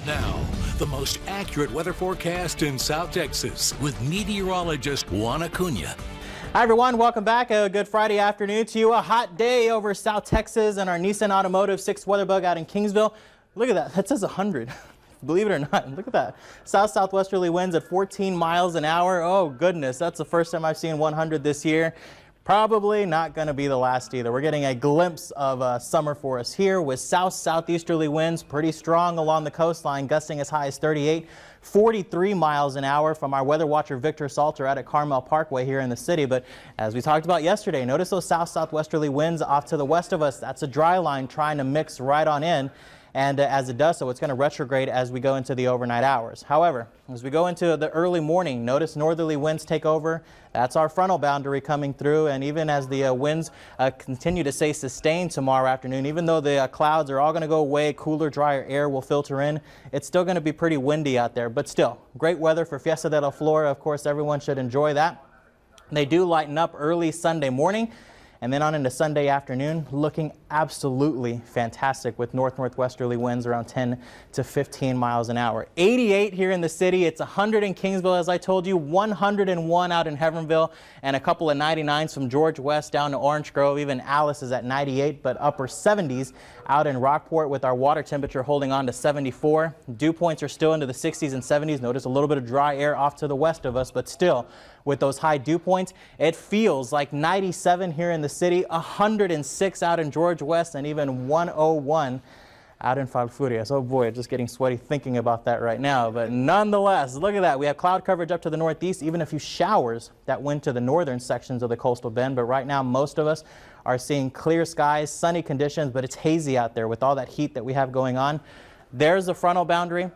Now, the most accurate weather forecast in South Texas with meteorologist Juan Acuna. Hi everyone, welcome back. A good Friday afternoon to you. A hot day over South Texas and our Nissan Automotive 6 weather bug out in Kingsville. Look at that, that says 100. Believe it or not, look at that. South-southwesterly winds at 14 miles an hour. Oh goodness, that's the first time I've seen 100 this year. Probably not going to be the last either. We're getting a glimpse of summer for us here with south-southeasterly winds pretty strong along the coastline, gusting as high as 38, 43 miles an hour from our weather watcher Victor Salter out at Carmel Parkway here in the city. But as we talked about yesterday, notice those south-southwesterly winds off to the west of us. That's a dry line trying to mix right on in. And as it does so, it's going to retrograde as we go into the overnight hours. However, as we go into the early morning, notice northerly winds take over. That's our frontal boundary coming through. And even as the winds continue to stay sustained tomorrow afternoon, even though the clouds are all going to go away, cooler, drier air will filter in, it's still going to be pretty windy out there. But still, great weather for Fiesta de la Flor. Of course, everyone should enjoy that. They do lighten up early Sunday morning. And then on into Sunday afternoon, looking absolutely fantastic with north-northwesterly winds around 10 to 15 miles an hour. 88 here in the city. It's 100 in Kingsville, as I told you, 101 out in Hebbronville, and a couple of 99s from George West down to Orange Grove. Even Alice is at 98, but upper 70s out in Rockport with our water temperature holding on to 74. Dew points are still into the 60s and 70s. Notice a little bit of dry air off to the west of us, but still with those high dew points, it feels like 97 here in the city, 106 out in George West, and even 101 out in Falfurrias. Oh boy, just getting sweaty thinking about that right now. But nonetheless, look at that. We have cloud coverage up to the northeast, even a few showers that went to the northern sections of the coastal bend. But right now, most of us are seeing clear skies, sunny conditions, but it's hazy out there with all that heat that we have going on. There's the frontal boundary.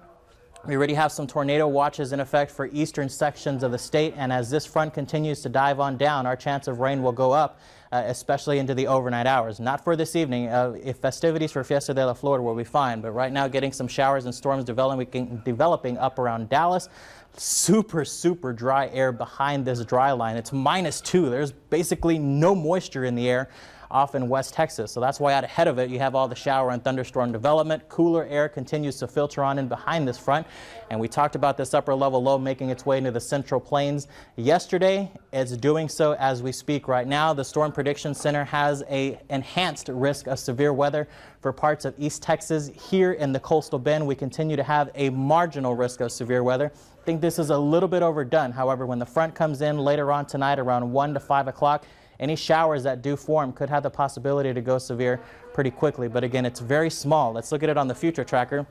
We already have some tornado watches in effect for eastern sections of the state, and as this front continues to dive on down, our chance of rain will go up, especially into the overnight hours. Not for this evening. If festivities for Fiesta de la Flor will be fine, but right now getting some showers and storms developing up around Dallas. Super dry air behind this dry line. It's -2. There's basically no moisture in the air off in West Texas. So that's why out ahead of it you have all the shower and thunderstorm development. Cooler air continues to filter on in behind this front. And we talked about this upper level low making its way into the Central Plains yesterday. It's doing so as we speak right now. The Storm Prediction Center has a enhanced risk of severe weather for parts of East Texas. Here in the coastal bend, we continue to have a marginal risk of severe weather. I think this is a little bit overdone. However, when the front comes in later on tonight around 1 to 5 o'clock, any showers that do form could have the possibility to go severe pretty quickly. But again, it's very small. Let's look at it on the future tracker.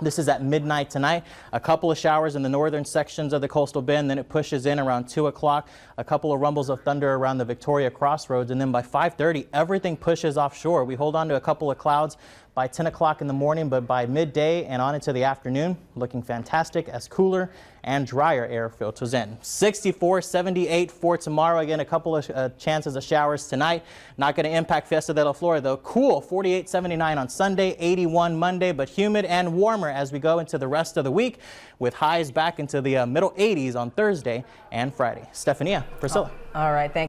This is at midnight tonight. A couple of showers in the northern sections of the coastal bend, then it pushes in around 2 o'clock. A couple of rumbles of thunder around the Victoria Crossroads, and then by 5:30, everything pushes offshore. We hold on to a couple of clouds by 10 o'clock in the morning, but by midday and on into the afternoon, looking fantastic as cooler and drier air filters in. 64, 78 for tomorrow. Again, a couple of chances of showers tonight. Not going to impact Fiesta de la Flor, though. Cool, 48, 79 on Sunday, 81 Monday, but humid and warmer as we go into the rest of the week, with highs back into the middle 80s on Thursday and Friday. Stephania, Priscilla. All right, thank you.